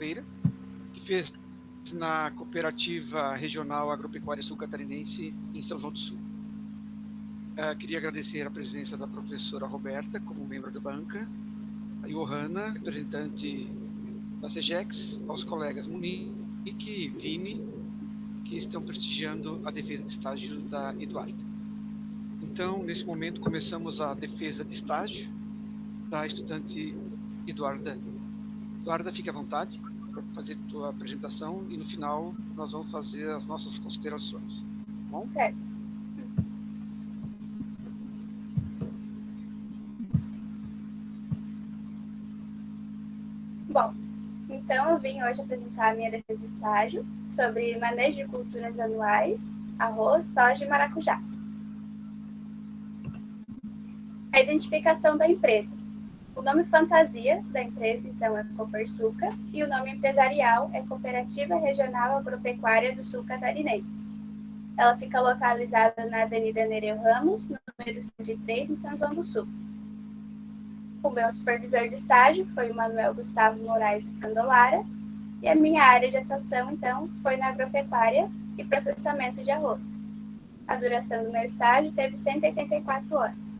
Feira, que fez na Cooperativa Regional Agropecuária Sul Catarinense, em São João do Sul. Queria agradecer a presença da professora Roberta, como membro da banca, a Johanna, representante da CEGEX, aos colegas Monique e Vini, que estão prestigiando a defesa de estágio da Eduarda. Então, nesse momento, começamos a defesa de estágio da estudante Eduarda. Eduarda, fique à vontade para fazer a tua apresentação e, no final, nós vamos fazer as nossas considerações. Tá bom? Certo. Bom, então eu vim hoje apresentar a minha defesa de estágio sobre manejo de culturas anuais, arroz, soja e maracujá. A identificação da empresa. O nome fantasia da empresa, então, é Copersuca, e o nome empresarial é Cooperativa Regional Agropecuária do Sul Catarinense. Ela fica localizada na Avenida Nereu Ramos, número 103, em São João do Sul. O meu supervisor de estágio foi o Manuel Gustavo Moraes de Escandolara, e a minha área de atuação, então, foi na agropecuária e processamento de arroz. A duração do meu estágio teve 184 horas.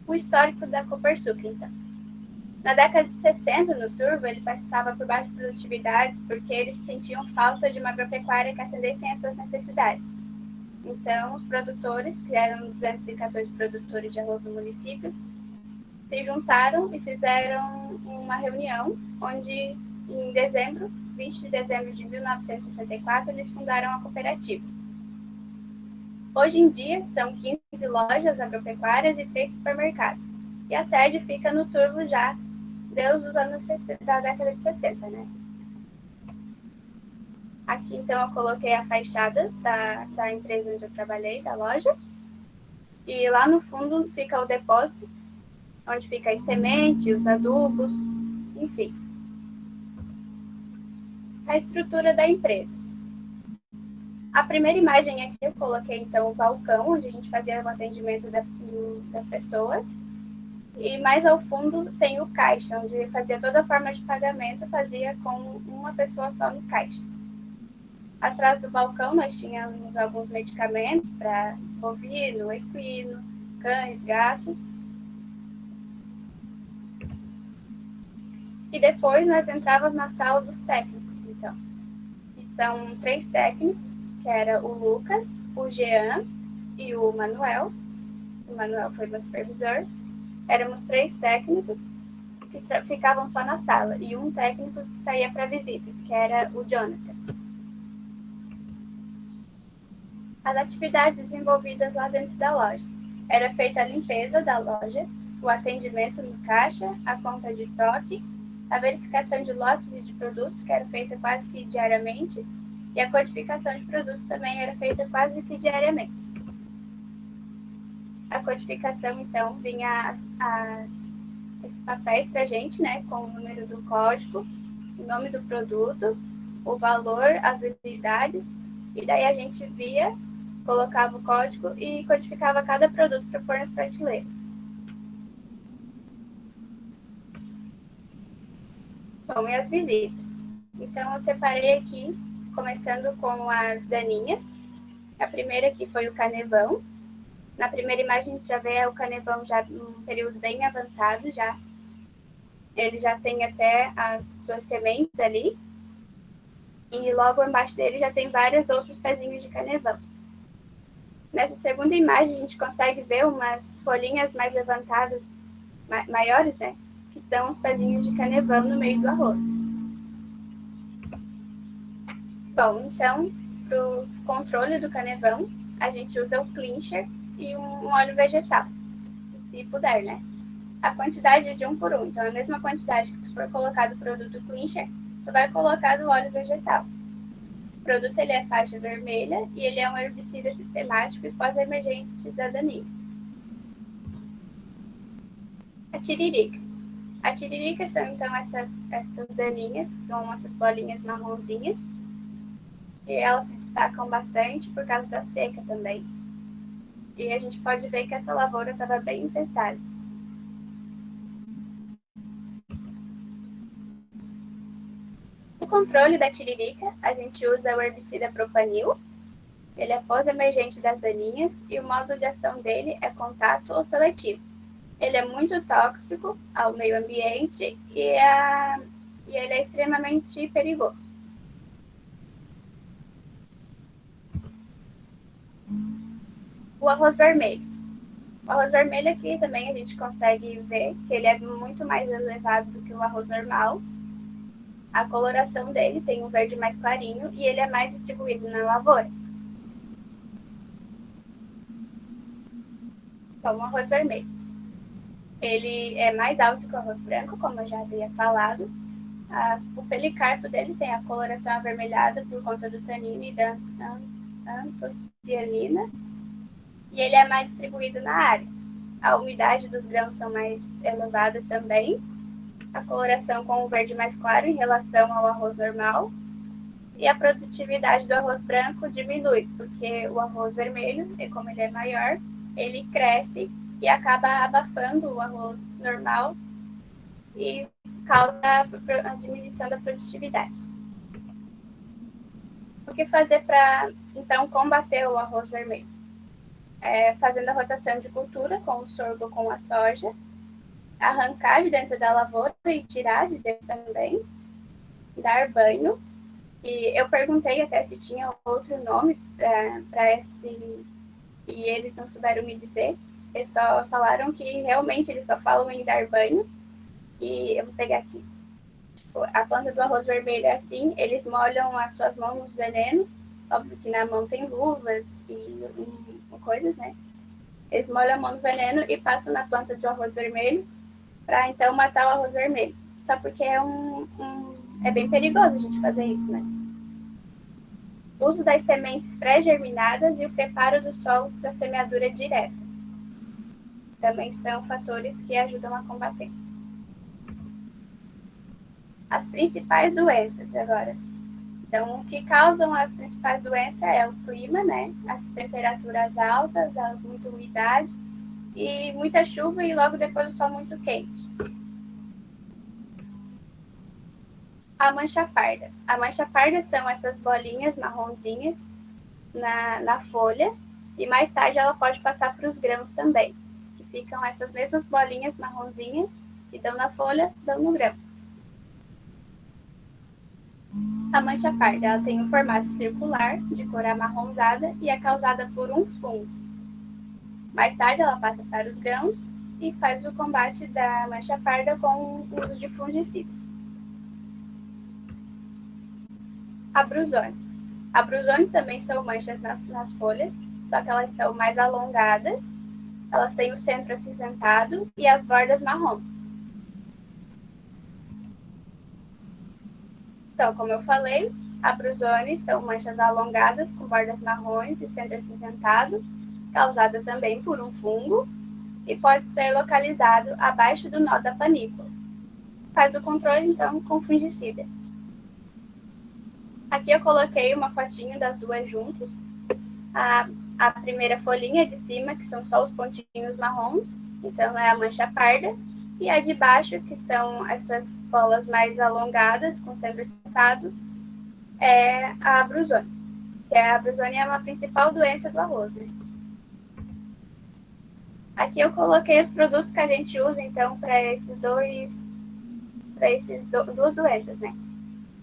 O histórico da Copersuca, então. Na década de 60, no Turvo, ele passava por baixas produtividades porque eles sentiam falta de uma agropecuária que atendesse às suas necessidades. Então, os produtores, que eram 214 produtores de arroz no município, se juntaram e fizeram uma reunião onde, em dezembro, 20 de dezembro de 1964, eles fundaram a cooperativa. Hoje em dia, são 15 lojas agropecuárias e 3 supermercados. E a sede fica no Turvo já desde os anos 60, da década de 60, né? Aqui, então, eu coloquei a fachada da empresa onde eu trabalhei, da loja. E lá no fundo fica o depósito, onde fica as sementes, os adubos, enfim. A estrutura da empresa. A primeira imagem aqui eu coloquei, então, o balcão, onde a gente fazia o atendimento das pessoas. E mais ao fundo tem o caixa, onde fazia toda a forma de pagamento, fazia com uma pessoa só no caixa. Atrás do balcão nós tínhamos alguns medicamentos para bovino, equino, cães, gatos. E depois nós entrávamos na sala dos técnicos, então. E são 3 técnicos, que era o Lucas, o Jean e o Manuel. O Manuel foi meu supervisor. Éramos 3 técnicos que ficavam só na sala e um técnico que saía para visitas, que era o Jonathan. As atividades desenvolvidas lá dentro da loja. Era feita a limpeza da loja, o atendimento no caixa, a conta de estoque, a verificação de lotes e de produtos, que era feita quase que diariamente, e a codificação de produtos também era feita quase que diariamente. A codificação, então, vinha esses papéis para a gente, né, com o número do código, o nome do produto, o valor, as unidades, e daí a gente via, colocava o código e codificava cada produto para pôr nas prateleiras. Bom, e as visitas? Então, eu separei aqui, começando com as daninhas. A primeira aqui foi o canevão. Na primeira imagem, a gente já vê o canevão já num período bem avançado, já. Ele já tem até as suas sementes ali. E logo embaixo dele já tem vários outros pezinhos de canevão. Nessa segunda imagem, a gente consegue ver umas folhinhas mais levantadas, maiores, né? Que são os pezinhos de canevão no meio do arroz. Bom, então, para o controle do canevão, a gente usa o clincher e um óleo vegetal, se puder, né? A quantidade é de 1 por 1. Então, a mesma quantidade que for colocado o produto clincher, tu vai colocar do óleo vegetal. O produto ele é faixa vermelha e ele é um herbicida sistemático e pós-emergente da daninha. A tiririca. A tiririca são, então, essas daninhas, que são essas bolinhas marronzinhas, e elas se destacam bastante por causa da seca também. E a gente pode ver que essa lavoura estava bem infestada. controle da tiririca, a gente usa o herbicida propanil. Ele é pós-emergente das daninhas e o modo de ação dele é contato ou seletivo. Ele é muito tóxico ao meio ambiente e ele é extremamente perigoso. O arroz vermelho. O arroz vermelho aqui também a gente consegue ver que ele é muito mais elevado do que o arroz normal. A coloração dele tem um verde mais clarinho e ele é mais distribuído na lavoura. Então, o arroz vermelho. Ele é mais alto que o arroz branco, como eu já havia falado. O pericarpo dele tem a coloração avermelhada por conta do tanino e da antocianina. E ele é mais distribuído na área. A umidade dos grãos são mais elevadas também. A coloração com o verde mais claro em relação ao arroz normal. E a produtividade do arroz branco diminui, porque o arroz vermelho, como ele é maior, ele cresce e acaba abafando o arroz normal e causa a diminuição da produtividade. O que fazer para, então, combater o arroz vermelho? Fazendo a rotação de cultura com o sorgo ou com a soja, arrancar de dentro da lavoura e tirar de dentro também, dar banho. E eu perguntei até se tinha outro nome para esse, e eles não souberam me dizer. Eles só falaram que realmente eles só falam em dar banho. E eu vou pegar aqui. A planta do arroz vermelho é assim, eles molham as suas mãos nos venenos. Óbvio que na mão tem luvas e coisas, né? Eles molham a mão no veneno e passam na planta do arroz vermelho para então matar o arroz vermelho. Só porque é bem perigoso a gente fazer isso, né? O uso das sementes pré-germinadas e o preparo do solo para semeadura direta. Também são fatores que ajudam a combater. As principais doenças agora. Então, o que causam as principais doenças é o clima, né? As temperaturas altas, muita umidade e muita chuva e logo depois o sol muito quente. A mancha parda. A mancha parda são essas bolinhas marronzinhas na folha e mais tarde ela pode passar para os grãos também, que ficam essas mesmas bolinhas marronzinhas que dão na folha, dão no grão. A mancha parda ela tem um formato circular, de cor amarronzada e é causada por um fungo. Mais tarde ela passa para os grãos e faz o combate da mancha parda com o uso de fungicida. A brusone. A brusone também são manchas nas folhas, só que elas são mais alongadas, elas têm o centro acinzentado e as bordas marrons. Então, como eu falei, a brusone são manchas alongadas com bordas marrons e centro acinzentado, causada também por um fungo e pode ser localizado abaixo do nó da panícula. Faz o controle, então, com fungicida. Aqui eu coloquei uma fotinho das duas juntos. A primeira folhinha de cima, que são só os pontinhos marrons, então é a mancha parda. E a de baixo, que são essas bolas mais alongadas, com centro acinzentado, é a brusone. A brusone é uma principal doença do arroz, né? Aqui eu coloquei os produtos que a gente usa, então, para duas doenças, né?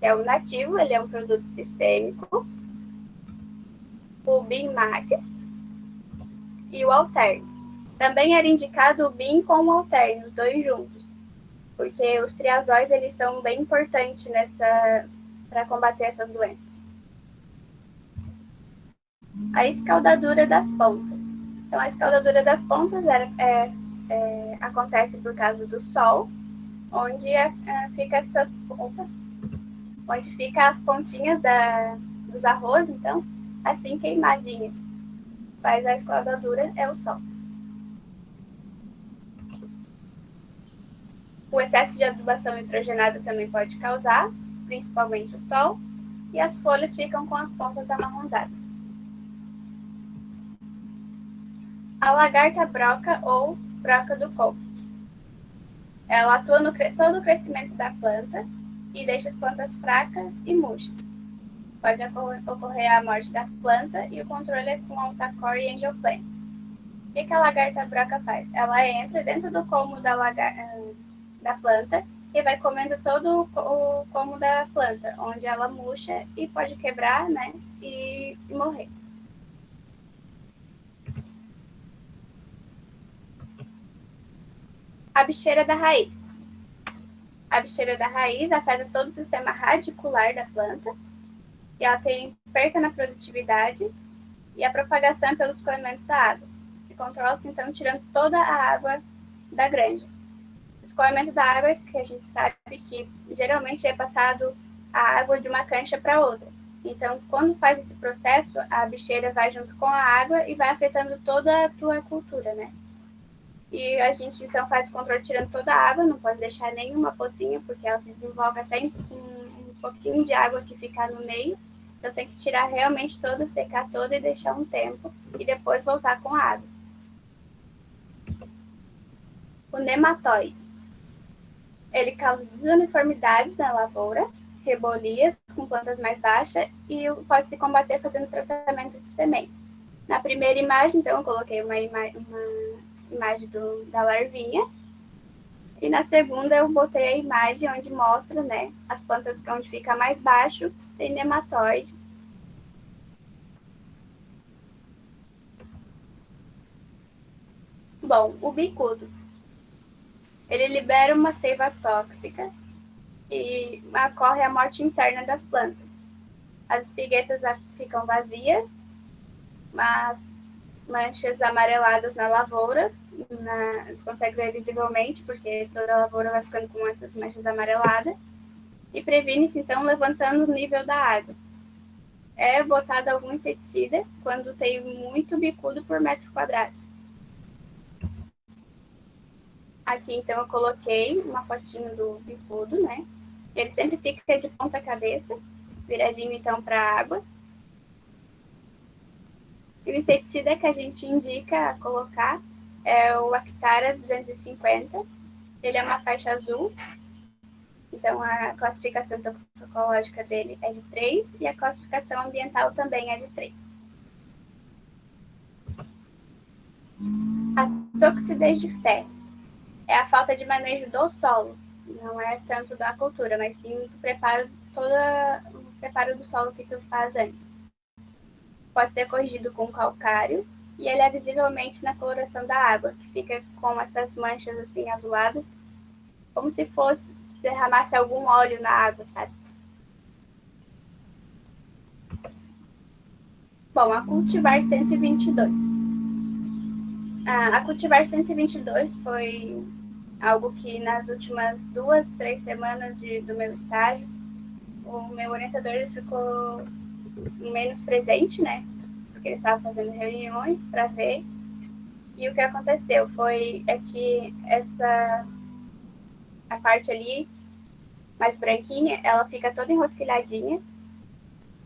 É o nativo, ele é um produto sistêmico, o Binmax e o Alterno. Também era indicado o BIM com o Alterno, os dois juntos, porque os triazóis eles são bem importantes para combater essas doenças. A escaldadura das pontas. Então, a escaldadura das pontas acontece por causa do sol, onde fica onde fica as pontinhas dos arroz, então, assim queimadinhas. Faz a escaldadura é o sol. O excesso de adubação nitrogenada também pode causar, principalmente o sol, e as folhas ficam com as pontas amarronzadas. A lagarta broca ou broca do coco. Ela atua no todo o crescimento da planta e deixa as plantas fracas e murchas. Pode ocorrer a morte da planta e o controle é com Altacore e Angioplan. O que a lagarta broca faz? Ela entra dentro do colmo da planta e vai comendo todo o colmo da planta, onde ela murcha e pode quebrar, né, e morrer. A bicheira da raiz. A bicheira da raiz afeta todo o sistema radicular da planta e ela tem perca na produtividade e a propagação pelos escoamentos da água. E controla-se, então, tirando toda a água da granja. O escoamento da água, que a gente sabe que geralmente é passado a água de uma cancha para outra. Então, quando faz esse processo, a bicheira vai junto com a água e vai afetando toda a tua cultura, né? E a gente, então, faz o controle tirando toda a água, não pode deixar nenhuma pocinha, porque ela se desenvolve até em um pouquinho de água que fica no meio. Então, tem que tirar realmente toda, secar toda e deixar um tempo, e depois voltar com a água. O nematóide. Ele causa desuniformidades na lavoura, rebolias com plantas mais baixas e pode se combater fazendo tratamento de sementes. Na primeira imagem, então, eu coloquei uma imagem da larvinha. E na segunda eu botei a imagem onde mostra, né, as plantas onde fica mais baixo, tem nematóide. Bom, o bicudo. Ele libera uma seiva tóxica e ocorre a morte interna das plantas. As espiguetas ficam vazias, mas manchas amareladas na lavoura, consegue ver visivelmente, porque toda a lavoura vai ficando com essas manchas amareladas, e previne-se, então, levantando o nível da água. É botado algum inseticida quando tem muito bicudo por metro quadrado. Aqui, então, eu coloquei uma fotinho do bicudo, né? Ele sempre fica de ponta cabeça, viradinho, então, para a água. E o inseticida que a gente indica colocar é o Actara 250. Ele é uma faixa azul. Então, a classificação toxicológica dele é de 3 e a classificação ambiental também é de 3. A toxidez de ferro é a falta de manejo do solo. Não é tanto da cultura, mas sim do preparo, todo o preparo do solo que tu faz antes. Pode ser corrigido com calcário e ele é visivelmente na coloração da água, que fica com essas manchas assim azuladas, como se fosse derramasse algum óleo na água, sabe? Bom, a cultivar 122. A cultivar 122 foi algo que nas últimas 2, 3 semanas do meu estágio, o meu orientador ele ficou menos presente, né? Porque ele estava fazendo reuniões para ver. E o que aconteceu é que a parte ali mais branquinha, ela fica toda enrosquilhadinha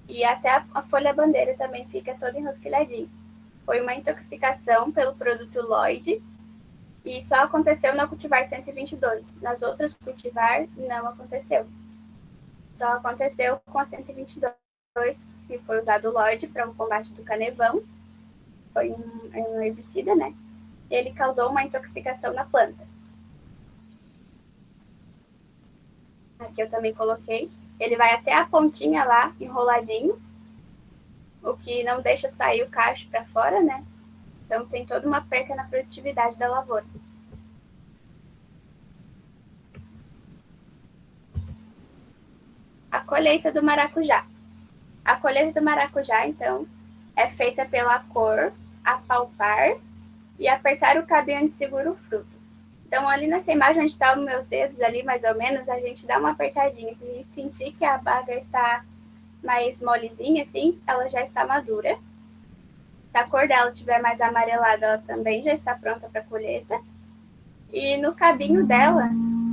e até a folha bandeira também fica toda enrosquilhadinha. Foi uma intoxicação pelo produto Lloyd e só aconteceu na cultivar 122. Nas outras cultivar não aconteceu. Só aconteceu com a 122, que foi usado o Lloyd para o combate do canevão. Foi um herbicida, né? Ele causou uma intoxicação na planta. Aqui eu também coloquei. Ele vai até a pontinha lá, enroladinho, o que não deixa sair o cacho para fora, né? Então tem toda uma perca na produtividade da lavoura. A colheita do maracujá. A colheita do maracujá, então, é feita pela cor, apalpar e apertar o cabinho onde segura o fruto. Então, ali nessa imagem onde estão os meus dedos ali, mais ou menos, a gente dá uma apertadinha. Se a gente sentir que a baga está mais molezinha, assim, ela já está madura. Se a cor dela estiver mais amarelada, ela também já está pronta para colheita. E no cabinho dela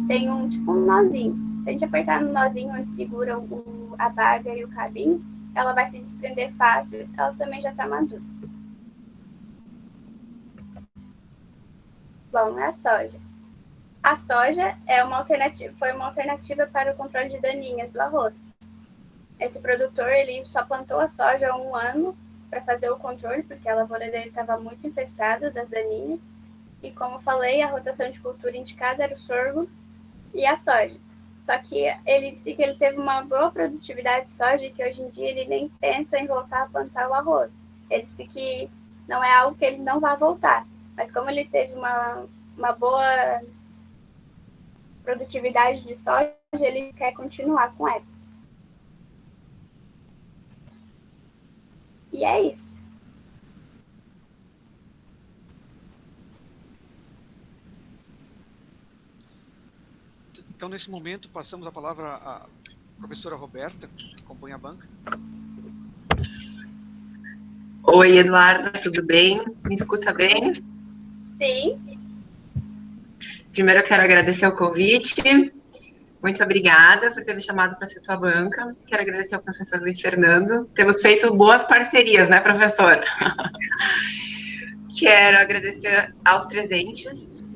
tem tipo um nozinho. Se a gente apertar no nozinho onde segura a baga e o cabinho, ela vai se desprender fácil, ela também já está madura. Bom, a soja. A soja foi uma alternativa para o controle de daninhas do arroz. Esse produtor ele só plantou a soja há 1 ano para fazer o controle, porque a lavoura dele estava muito infestada das daninhas. E como falei, a rotação de cultura indicada era o sorgo e a soja. Só que ele disse que ele teve uma boa produtividade de soja e que hoje em dia ele nem pensa em voltar a plantar o arroz. Ele disse que não é algo que ele não vai voltar, mas como ele teve uma boa produtividade de soja, ele quer continuar com essa. E é isso. Então, nesse momento, passamos a palavra à professora Roberta, que compõe a banca. Oi, Eduarda, tudo bem? Me escuta bem? Sim. Primeiro, eu quero agradecer o convite. Muito obrigada por ter me chamado para ser tua banca. Quero agradecer ao professor Luiz Fernando. Temos feito boas parcerias, né, professor? Quero agradecer aos presentes.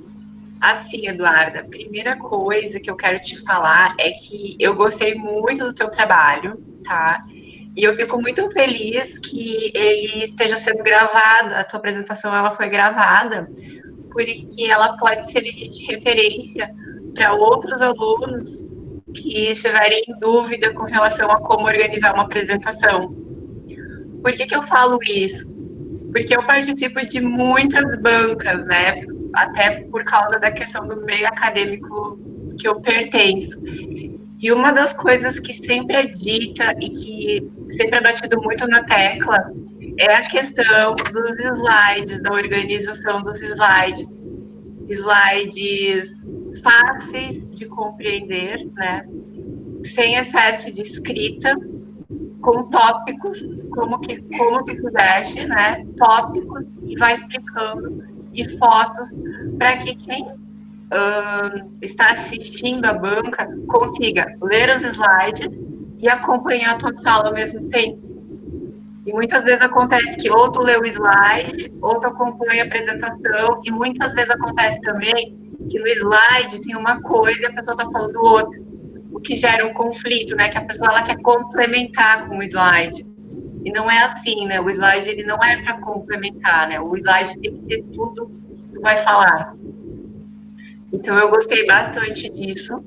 Assim, Eduarda, a primeira coisa que eu quero te falar é que eu gostei muito do teu trabalho, tá? E eu fico muito feliz que ele esteja sendo gravado, a tua apresentação ela foi gravada, porque ela pode servir de referência para outros alunos que estiverem em dúvida com relação a como organizar uma apresentação. Por que eu falo isso? Porque eu participo de muitas bancas, né? Até por causa da questão do meio acadêmico que eu pertenço. E uma das coisas que sempre é dita e que sempre é batido muito na tecla é a questão dos slides, da organização dos slides. Slides fáceis de compreender, né? Sem excesso de escrita, com tópicos, como que fizeste, né? Tópicos, e vai explicando, e fotos, para que quem está assistindo a banca consiga ler os slides e acompanhar a tua fala ao mesmo tempo. E muitas vezes acontece que ou tu lê o slide, ou tu acompanha a apresentação, e muitas vezes acontece também que no slide tem uma coisa e a pessoa está falando outra, o que gera um conflito, né? Que a pessoa ela quer complementar com o slide. E não é assim, né? O slide ele não é para complementar, né? O slide tem que ter tudo que tu vai falar. Então, eu gostei bastante disso.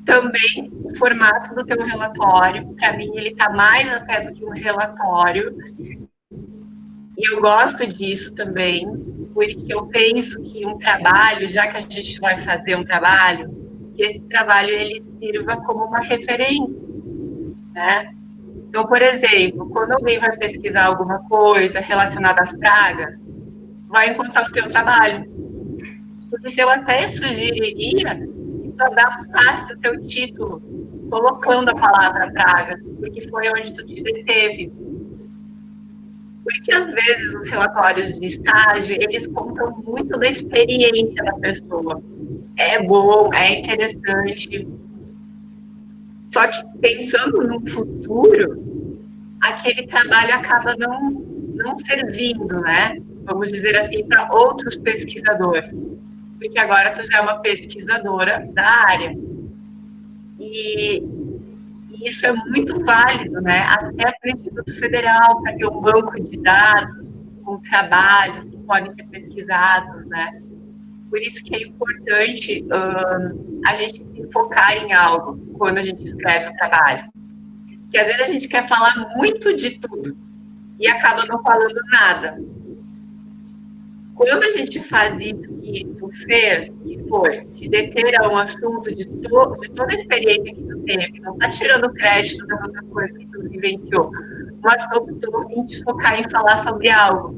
Também, o formato do teu relatório, para mim, ele está mais até do que um relatório. E eu gosto disso também, porque eu penso que um trabalho, já que a gente vai fazer um trabalho, que esse trabalho ele sirva como uma referência, né? Então, por exemplo, quando alguém vai pesquisar alguma coisa relacionada às pragas, vai encontrar o teu trabalho. Porque se eu até sugeriria que tu adaptasse o teu título, colocando a palavra praga, porque foi onde tu te deteve. Porque às vezes os relatórios de estágio, eles contam muito da experiência da pessoa. É bom, é interessante. Só que pensando no futuro, aquele trabalho acaba não servindo, né? Vamos dizer assim, para outros pesquisadores. Porque agora tu já é uma pesquisadora da área. E isso é muito válido, né? Até para o Instituto Federal, para ter um banco de dados com trabalhos que podem ser pesquisados, né? Por isso que é importante a gente se focar em algo quando a gente escreve um trabalho. Porque às vezes a gente quer falar muito de tudo e acaba não falando nada. Quando a gente faz isso que tu fez, que foi te deter a um assunto de toda a experiência que tu teve, não tá tirando crédito das outras coisas que tu vivenciou, mas optou em te focar em falar sobre algo.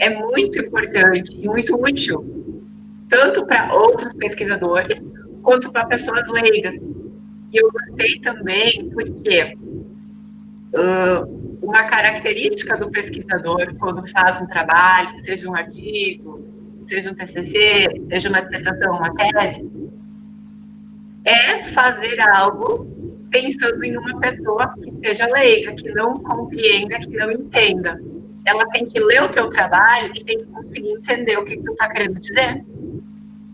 É muito importante e muito útil, tanto para outros pesquisadores, quanto para pessoas leigas. E eu gostei também porque uma característica do pesquisador, quando faz um trabalho, seja um artigo, seja um TCC, seja uma dissertação, uma tese, é fazer algo pensando em uma pessoa que seja leiga, que não compreenda, que não entenda. ela tem que ler o teu trabalho e tem que conseguir entender o que tu tá querendo dizer.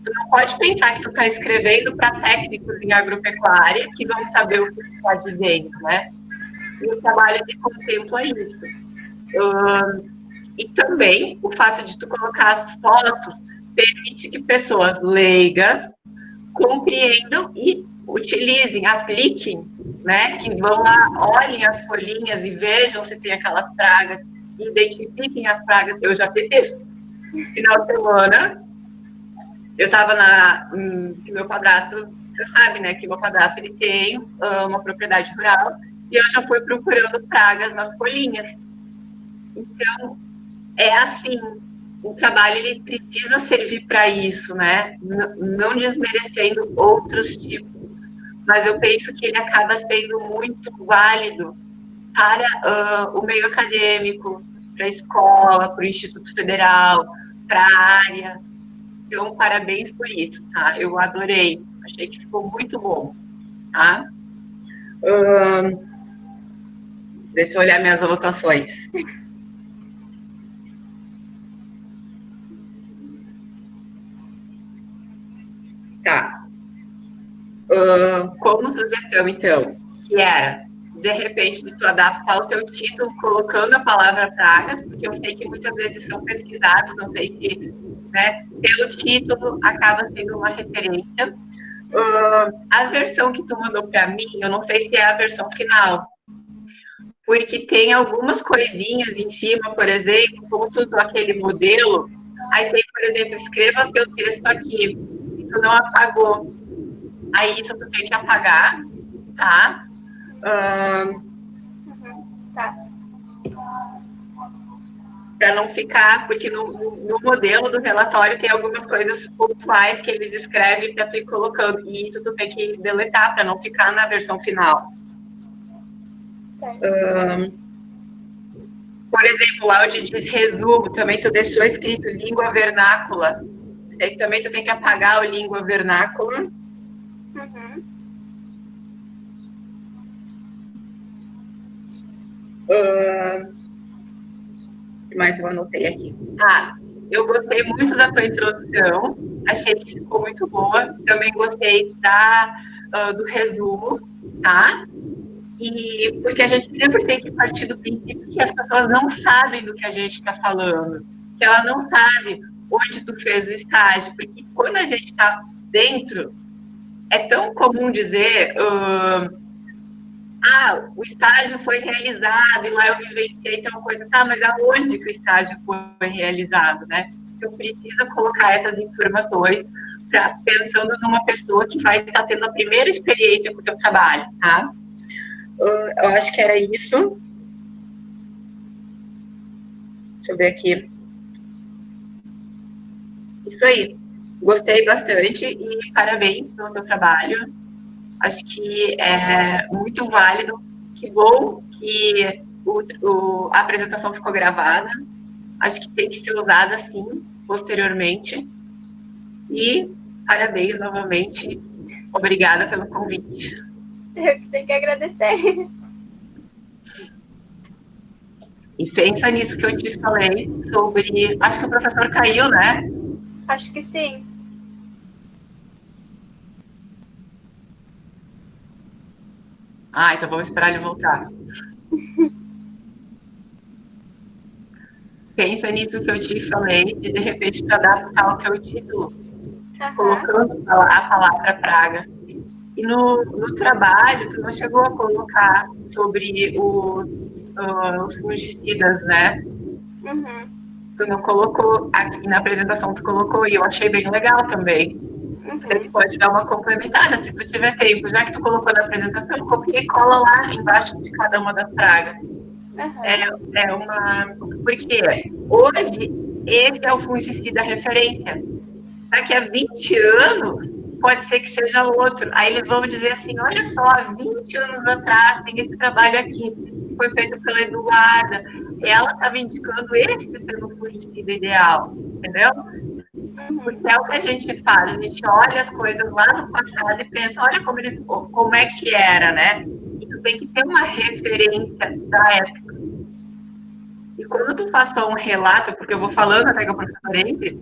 Tu não pode pensar que tu tá escrevendo para técnicos em agropecuária que vão saber o que tu tá dizendo, né? E o trabalho ele contempla isso. E também o fato de tu colocar as fotos permite que pessoas leigas compreendam e utilizem, apliquem, né? Que vão lá, olhem as folhinhas e vejam se tem aquelas pragas, identifiquem as pragas. Eu já fiz isso. Final de semana, eu estava que meu padrasto, você sabe, né? Que meu padrasto ele tem uma propriedade rural e eu já fui procurando pragas nas folhinhas. Então, é assim, o trabalho ele precisa servir para isso, né? Não desmerecendo outros tipos, mas eu penso que ele acaba sendo muito válido para o meio acadêmico, para a escola, para o Instituto Federal, para a área. Então, parabéns por isso, tá? Eu adorei, achei que ficou muito bom, tá? Deixa eu olhar minhas anotações. Tá. Como sugestão, então, que era, de repente, de tu adaptar o teu título colocando a palavra pragas, porque eu sei que muitas vezes são pesquisados, não sei se, né, pelo título acaba sendo uma referência. A versão que tu mandou para mim, eu não sei se é a versão final, porque tem algumas coisinhas em cima, por exemplo, como tu usou aquele modelo, aí tem, por exemplo, escreva seu texto aqui, e tu não apagou. Aí isso tu tem que apagar, tá? Tá. Para não ficar, porque no modelo do relatório tem algumas coisas pontuais que eles escrevem para tu ir colocando, e isso tu tem que deletar para não ficar na versão final. Por exemplo, lá onde diz resumo, também tu deixou escrito língua vernácula. Também tu tem que apagar o língua vernácula. O que mais eu anotei aqui? Eu gostei muito da tua introdução, achei que ficou muito boa. Também gostei do resumo, tá? E porque a gente sempre tem que partir do princípio que as pessoas não sabem do que a gente está falando, que ela não sabe onde tu fez o estágio, porque quando a gente está dentro, é tão comum dizer o estágio foi realizado e lá eu vivenciei tal coisa, tá, mas aonde que o estágio foi realizado, né? Eu preciso colocar essas informações pensando numa pessoa que vai estar tendo a primeira experiência com o teu trabalho, tá? Eu acho que era isso. Deixa eu ver aqui. Isso aí. Gostei bastante e parabéns pelo seu trabalho. Acho que é muito válido. Que bom que a apresentação ficou gravada. Acho que tem que ser usada, sim, posteriormente. E parabéns novamente. Obrigada pelo convite. Eu que tenho que agradecer. E pensa nisso que eu te falei sobre... Acho que o professor caiu, né? Acho que sim. Então vamos esperar ele voltar. Pensa nisso que eu te falei, de repente tu adaptar o teu título, colocando a palavra pragas. E no trabalho, tu não chegou a colocar sobre os fungicidas, né? Tu não colocou, aqui na apresentação tu colocou, e eu achei bem legal também. Tu pode dar uma complementada, se tu tiver tempo, já que tu colocou na apresentação, copia e cola lá embaixo de cada uma das pragas. Porque hoje, esse é o fungicida referência. Daqui a 20 anos, pode ser que seja outro. Aí eles vão dizer assim, olha só, há 20 anos atrás tem esse trabalho aqui, que foi feito pela Eduarda. Ela estava indicando esse sendo o fungicida ideal, entendeu? Porque é o que a gente faz, a gente olha as coisas lá no passado e pensa, olha como é que era, né? E tu tem que ter uma referência da época. E quando tu faz só um relato, porque eu vou falando até que o professor entre,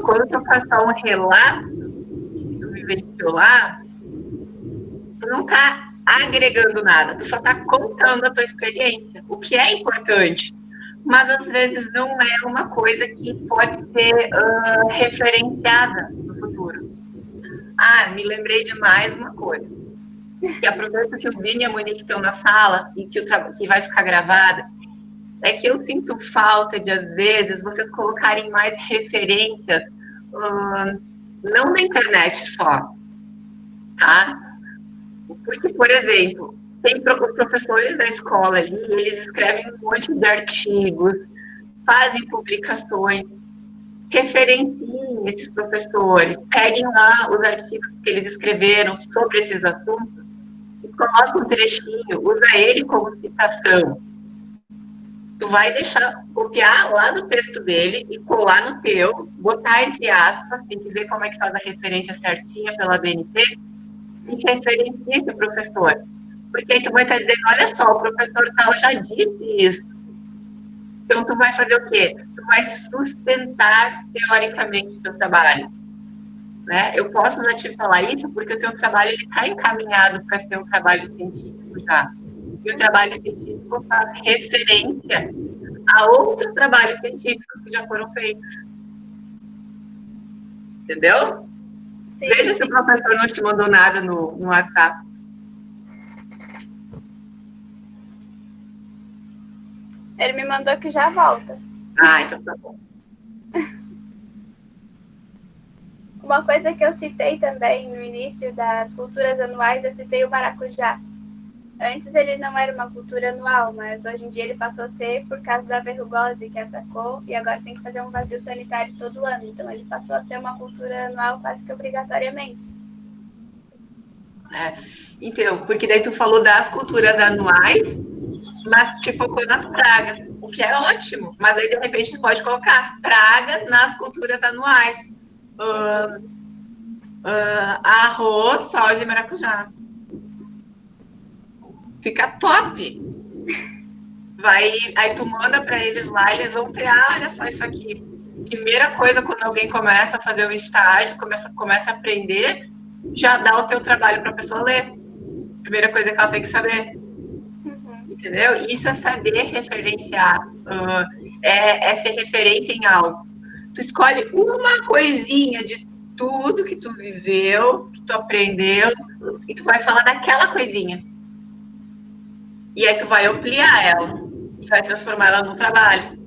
quando tu faz só um relato que tu vivenciou lá, tu não tá agregando nada, tu só tá contando a tua experiência, o que é importante, mas às vezes não é uma coisa que pode ser referenciada no futuro. Ah, me lembrei de mais uma coisa. Que aproveito que o Vini e a Monique estão na sala e que vai ficar gravada, é que eu sinto falta de, às vezes, vocês colocarem mais referências, não na internet só, tá? Porque, por exemplo, tem os professores da escola ali, eles escrevem um monte de artigos, fazem publicações, referenciem esses professores, peguem lá os artigos que eles escreveram sobre esses assuntos e coloca um trechinho, usa ele como citação. Tu vai deixar, copiar lá do texto dele e colar no teu, botar entre aspas, tem que ver como é que faz a referência certinha pela BNT, e referencia esse professor. Porque aí tu vai estar dizendo, olha só, o professor tal já disse isso. Então, tu vai fazer o quê? Tu vai sustentar, teoricamente, o teu trabalho. Né? Eu posso já te falar isso porque o teu trabalho está encaminhado para ser um trabalho científico já. E o trabalho científico faz referência a outros trabalhos científicos que já foram feitos. Entendeu? Sim. Veja se o professor não te mandou nada no WhatsApp. Ele me mandou que já volta. Ah, então tá bom. Uma coisa que eu citei também no início das culturas anuais, eu citei o maracujá. Antes ele não era uma cultura anual, mas hoje em dia ele passou a ser por causa da verrugose que atacou e agora tem que fazer um vazio sanitário todo ano. Então ele passou a ser uma cultura anual quase que obrigatoriamente. Então, porque daí tu falou das culturas anuais, mas te focou nas pragas, o que é ótimo. Mas aí, de repente, tu pode colocar pragas nas culturas anuais. Arroz, soja e maracujá. Fica top. Aí tu manda para eles lá, eles vão ter, olha só isso aqui. Primeira coisa, quando alguém começa a fazer o estágio, começa a aprender, já dá o teu trabalho para a pessoa ler. Primeira coisa que ela tem que saber. Entendeu? Isso é saber referenciar, é ser referência em algo. Tu escolhe uma coisinha de tudo que tu viveu, que tu aprendeu, e tu vai falar daquela coisinha. E aí tu vai ampliar ela e vai transformar ela num trabalho.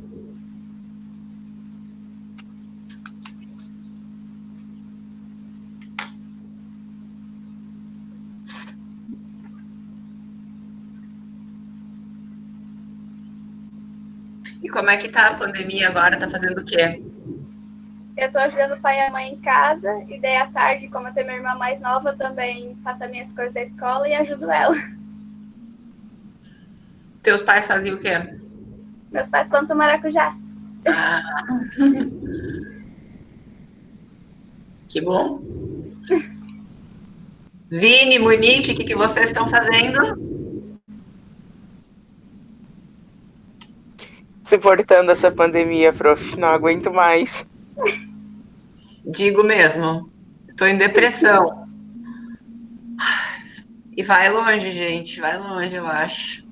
E como é que tá a pandemia agora? Tá fazendo o quê? Eu tô ajudando o pai e a mãe em casa, e daí à tarde, como eu tenho minha irmã mais nova, eu também faço as minhas coisas da escola e ajudo ela. Teus pais faziam o quê? Meus pais plantam maracujá. Ah. Que bom. Vini, Monique, o que vocês estão fazendo? Suportando essa pandemia, prof. Não aguento mais. Digo mesmo. Estou em depressão. E vai longe, gente. Vai longe, eu acho.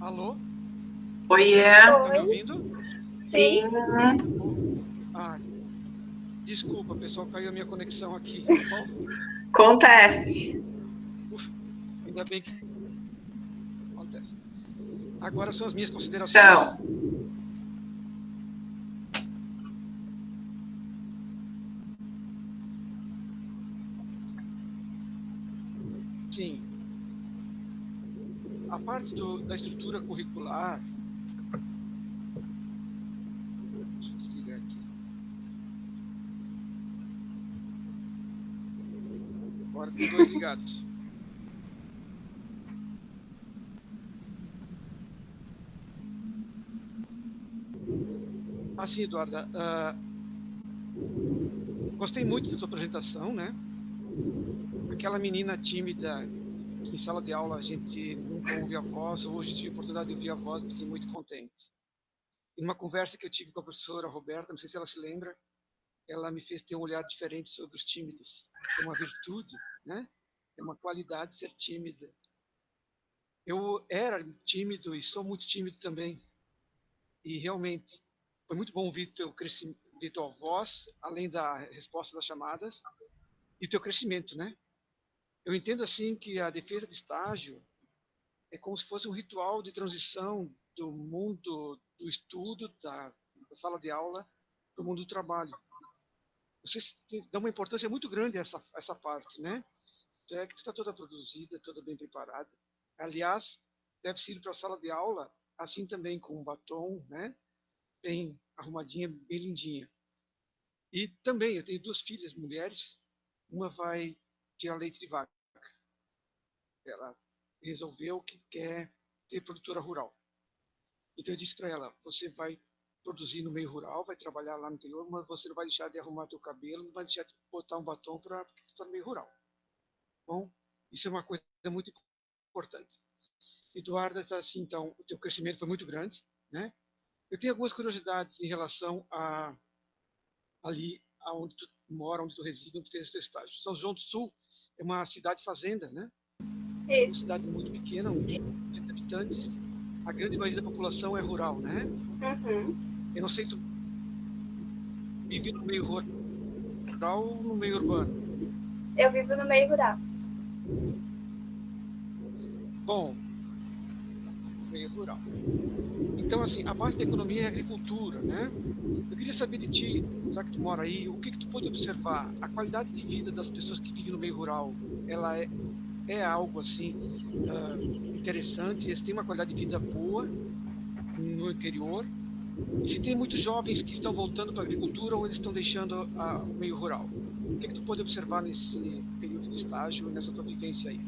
Alô? Oiê. Tá me ouvindo? Sim. Ah, desculpa, pessoal, caiu a minha conexão aqui. Tá bom? Acontece. Ainda bem que acontece. Agora são as minhas considerações. Então, Sim. A parte da estrutura curricular. Deixa eu desligar aqui. Agora tem dois ligados. Assim, Eduarda, gostei muito da sua apresentação, né? Aquela menina tímida, que em sala de aula a gente nunca ouve a voz, hoje tive a oportunidade de ouvir a voz e fiquei muito contente. Em uma conversa que eu tive com a professora Roberta, não sei se ela se lembra, ela me fez ter um olhar diferente sobre os tímidos. É uma virtude, né? É uma qualidade ser tímida. Eu era tímido e sou muito tímido também. E realmente foi muito bom ouvir teu crescimento, ver tua voz, além da resposta das chamadas, e teu crescimento, né? Eu entendo assim que a defesa de estágio é como se fosse um ritual de transição do mundo do estudo, da sala de aula, para o mundo do trabalho. Vocês dão uma importância muito grande a essa parte, né? É que está toda produzida, toda bem preparada. Aliás, deve ser para a sala de aula assim também, com um batom, né? Bem arrumadinha, bem lindinha. E também, eu tenho duas filhas mulheres, uma vai tirar leite de vaca. Ela resolveu que quer ser produtora rural. Então eu disse para ela, você vai produzir no meio rural, vai trabalhar lá no interior, mas você não vai deixar de arrumar teu cabelo, não vai deixar de botar um batom para estar no meio rural. Bom, isso é uma coisa muito importante. Eduarda, está assim, então, o teu crescimento foi muito grande, né? Eu tenho algumas curiosidades em relação a ali onde tu mora, onde tu reside, onde tu fez o teu estágio. São João do Sul é uma cidade fazenda, né? É uma Isso. cidade muito pequena, uns 50 habitantes. A grande maioria da população é rural, né? Uhum. Eu não sei, tu vive no meio rural ou no meio urbano? Eu vivo no meio rural. Bom, meio rural. Então, assim, a base da economia é a agricultura, né? Eu queria saber de ti, já que tu mora aí, o que tu pode observar? A qualidade de vida das pessoas que vivem no meio rural, ela é algo, assim, interessante? Eles têm uma qualidade de vida boa no interior? E se tem muitos jovens que estão voltando para a agricultura ou eles estão deixando o meio rural? O que tu pode observar nesse período de estágio, nessa tua vivência aí?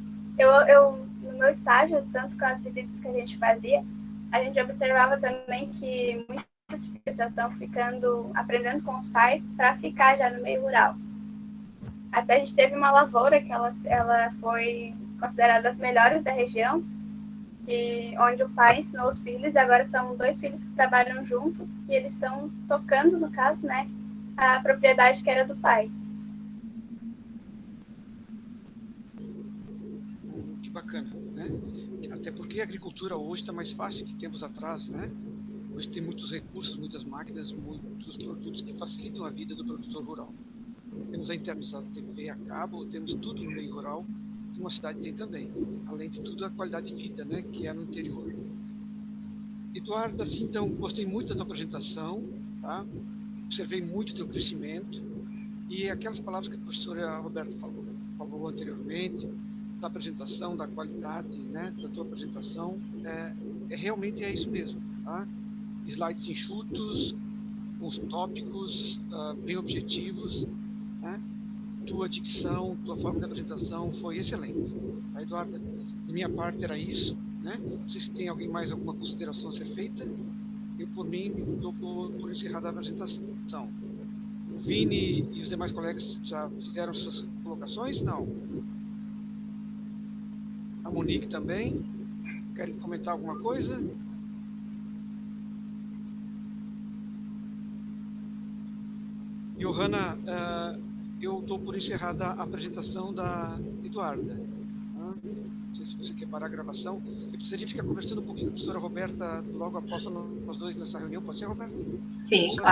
No meu estágio, tanto com as visitas que a gente fazia, a gente observava também que muitos filhos já estão aprendendo com os pais para ficar já no meio rural. Até a gente teve uma lavoura que ela foi considerada das melhores da região, e onde o pai ensinou os filhos, e agora são 2 filhos que trabalham junto, e eles estão tocando, no caso, né, a propriedade que era do pai. Que bacana, né? Até porque a agricultura hoje está mais fácil que tempos atrás, né? Hoje tem muitos recursos, muitas máquinas, muitos produtos que facilitam a vida do produtor rural. Temos a internet, a TV a cabo, temos tudo no meio rural, que uma cidade tem também. Além de tudo, a qualidade de vida, né, que é no interior. Eduardo, assim, então, gostei muito da tua apresentação, tá? Observei muito o teu crescimento e aquelas palavras que a professora Roberta falou anteriormente, da apresentação, da qualidade, né, da tua apresentação, realmente é isso mesmo, tá? Slides enxutos, com os tópicos bem objetivos, né? Tua dicção, tua forma de apresentação foi excelente. Tá, Eduarda? De minha parte era isso, né? Não sei se tem mais alguma consideração a ser feita. Eu, por mim, estou por encerrar a apresentação. O Vini e os demais colegas já fizeram suas colocações? Não. A Monique também. Querem comentar alguma coisa? Johanna, eu estou por encerrada a apresentação da Eduarda. Tá? Não sei se você quer parar a gravação. Eu precisaria ficar conversando um pouquinho com a professora Roberta logo após nós dois nessa reunião. Pode ser, Roberta? Sim, claro.